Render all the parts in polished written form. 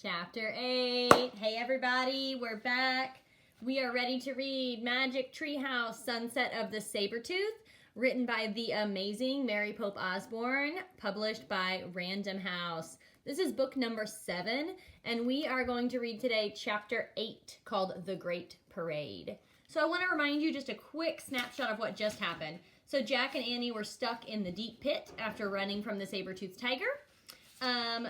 Chapter 8. Hey everybody, we're back. We are ready to read Magic Treehouse, Sunset of the Sabertooth, written by the amazing Mary Pope Osborne, published by Random House. This is book number 7, and we are going to read today chapter 8, called The Great Parade. So I want to remind you just a quick snapshot of what just happened. So Jack and Annie were stuck in the deep pit after running from the saber-toothed tiger.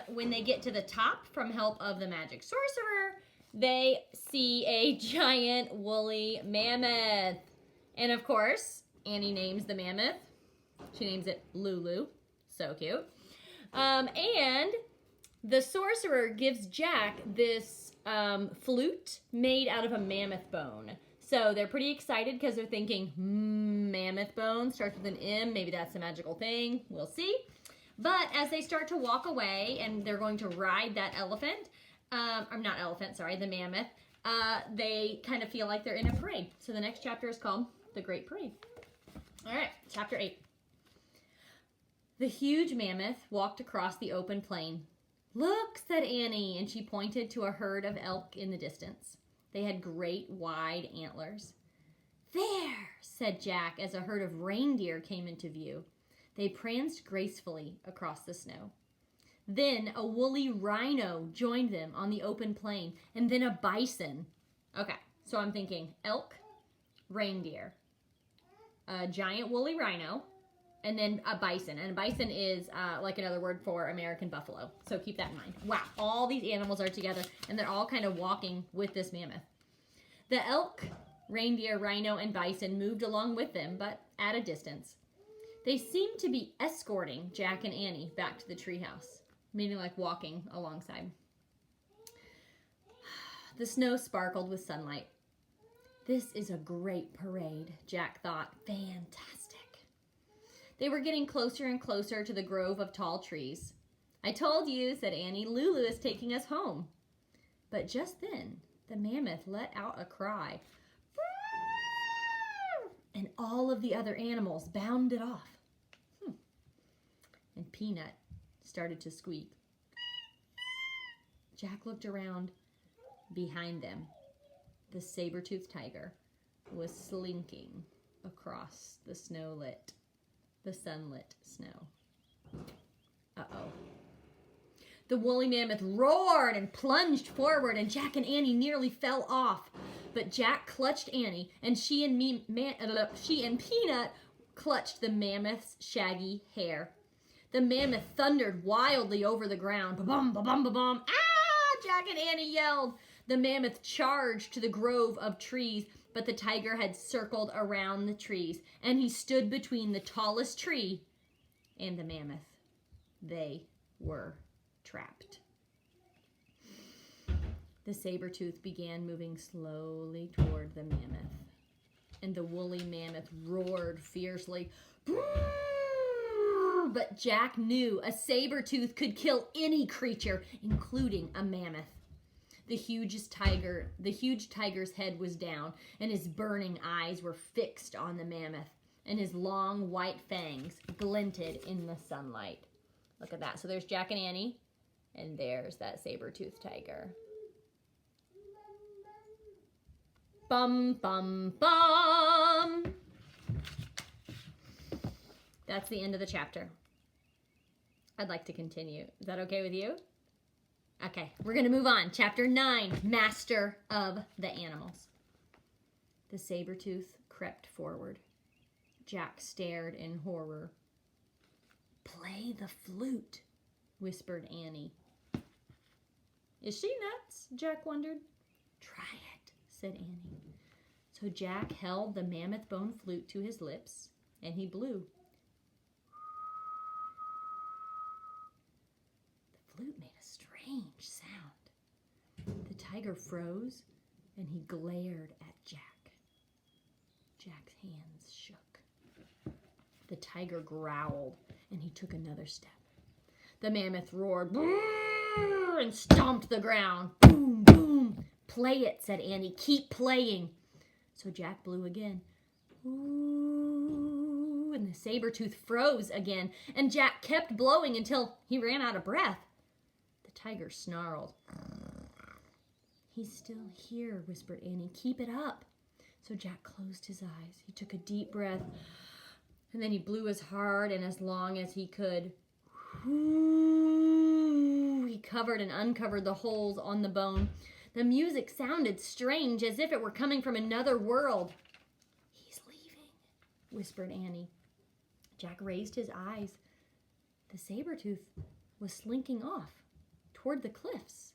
When they get to the top, from help of the magic sorcerer, they see a giant woolly mammoth. And of course, Annie names the mammoth. She names it Lulu. So cute. And the sorcerer gives Jack this flute made out of a mammoth bone. So they're pretty excited because they're thinking, mammoth bone starts with an M. Maybe that's a magical thing. We'll see. But as they start to walk away and they're going to ride that elephant, the mammoth, they kind of feel like they're in a parade. So the next chapter is called The Great Parade. All right, chapter 8. The huge mammoth walked across the open plain. "Look," said Annie, and she pointed to a herd of elk in the distance. They had great wide antlers. "There," said Jack as a herd of reindeer came into view. They pranced gracefully across the snow. Then a woolly rhino joined them on the open plain, and then a bison. Okay, so I'm thinking elk, reindeer, a giant woolly rhino, and then a bison. And a bison is like another word for American buffalo. So keep that in mind. Wow, all these animals are together, and they're all kind of walking with this mammoth. The elk, reindeer, rhino, and bison moved along with them, but at a distance. They seemed to be escorting Jack and Annie back to the treehouse, meaning like walking alongside. The snow sparkled with sunlight. "This is a great parade," Jack thought. "Fantastic." They were getting closer and closer to the grove of tall trees. "I told you," said Annie, "Lulu is taking us home." But just then, the mammoth let out a cry, and all of the other animals bounded off. And Peanut started to squeak. Jack looked around. Behind them, the saber-toothed tiger was slinking across the sunlit snow. Uh-oh. The woolly mammoth roared and plunged forward, and Jack and Annie nearly fell off. But Jack clutched Annie, and she and Peanut clutched the mammoth's shaggy hair. The mammoth thundered wildly over the ground. Ba-bum, ba-bum, ba-bum. "Ah!" Jack and Annie yelled. The mammoth charged to the grove of trees, but the tiger had circled around the trees, and he stood between the tallest tree and the mammoth. They were trapped. The saber-tooth began moving slowly toward the mammoth, and the woolly mammoth roared fiercely. But Jack knew a saber-tooth could kill any creature, including a mammoth. The huge tiger's head was down, and his burning eyes were fixed on the mammoth, and his long white fangs glinted in the sunlight. Look at that. So there's Jack and Annie, and there's that saber-toothed tiger. Bum, bum, bum. That's the end of the chapter. I'd like to continue. Is that okay with you? Okay, we're going to move on. Chapter 9, Master of the Animals. The saber-tooth crept forward. Jack stared in horror. "Play the flute," whispered Annie. "Is she nuts?" Jack wondered. "Try it," said Annie. So Jack held the mammoth bone flute to his lips, and he blew. The flute made a strange sound. The tiger froze, and he glared at Jack. Jack's hands shook. The tiger growled, and he took another step. The mammoth roared and stomped the ground. Boom, boom. "Play it," said Annie. "Keep playing." So Jack blew again. Ooh, and the saber-tooth froze again, and Jack kept blowing until he ran out of breath. The tiger snarled. He's still here, whispered Annie. Keep it up. So Jack closed his eyes. He took a deep breath, and then he blew as hard and as long as he could. He covered and uncovered the holes on the bone. The music sounded strange, as if it were coming from another world. He's leaving, whispered Annie. Jack raised his eyes. The saber-tooth was slinking off toward the cliffs.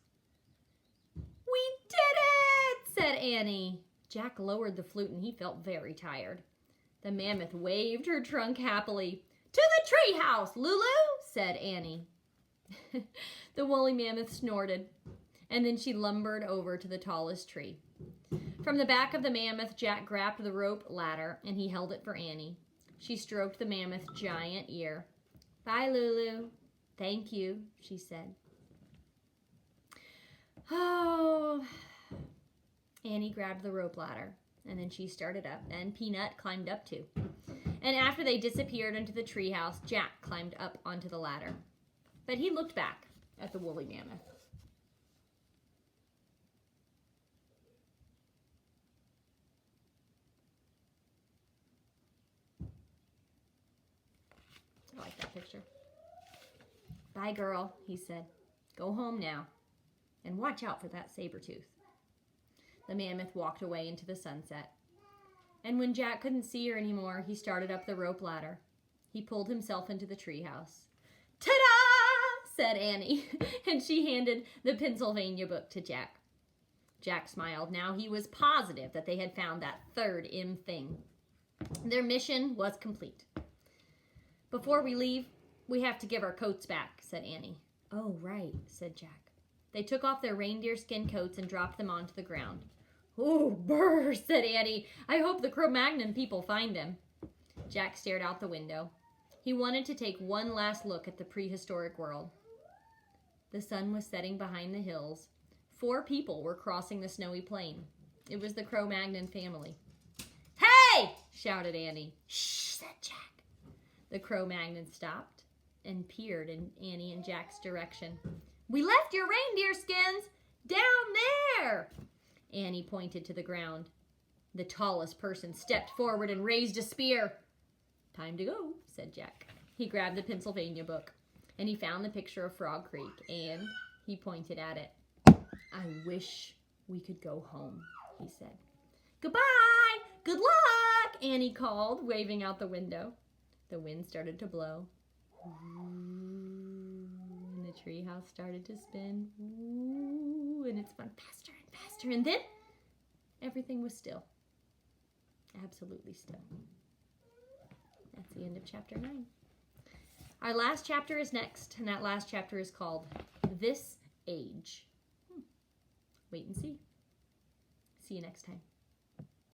We did it, said Annie. Jack lowered the flute and he felt very tired. The mammoth waved her trunk happily. To the treehouse, Lulu, said Annie. The woolly mammoth snorted, and then she lumbered over to the tallest tree. From the back of the mammoth, Jack grabbed the rope ladder and he held it for Annie. She stroked the mammoth's giant ear. Bye, Lulu. Thank you, she said. Oh, Annie grabbed the rope ladder, and then she started up, and Peanut climbed up too. And after they disappeared into the treehouse, Jack climbed up onto the ladder. But he looked back at the woolly mammoth. I like that picture. Bye, girl, he said. Go home now, and watch out for that saber-tooth. The mammoth walked away into the sunset. And when Jack couldn't see her anymore, he started up the rope ladder. He pulled himself into the treehouse. Ta-da! Said Annie, and she handed the Pennsylvania book to Jack. Jack smiled. Now he was positive that they had found that third M thing. Their mission was complete. Before we leave, we have to give our coats back, said Annie. Oh, right, said Jack. They took off their reindeer skin coats and dropped them onto the ground. Oh, brr, said Annie. I hope the Cro-Magnon people find them. Jack stared out the window. He wanted to take one last look at the prehistoric world. The sun was setting behind the hills. 4 people were crossing the snowy plain. It was the Cro-Magnon family. Hey! Shouted Annie. Shh, said Jack. The Cro-Magnon stopped and peered in Annie and Jack's direction. We left your reindeer skins down there! Annie pointed to the ground. The tallest person stepped forward and raised a spear. Time to go, said Jack. He grabbed the Pennsylvania book, and he found the picture of Frog Creek, and he pointed at it. I wish we could go home, he said. Goodbye! Good luck! Annie called, waving out the window. The wind started to blow. And the treehouse started to spin. And it spun faster and faster. And then everything was still. Absolutely still. That's the end of chapter 9. Our last chapter is next, and that last chapter is called This Age. Wait and see. See you next time.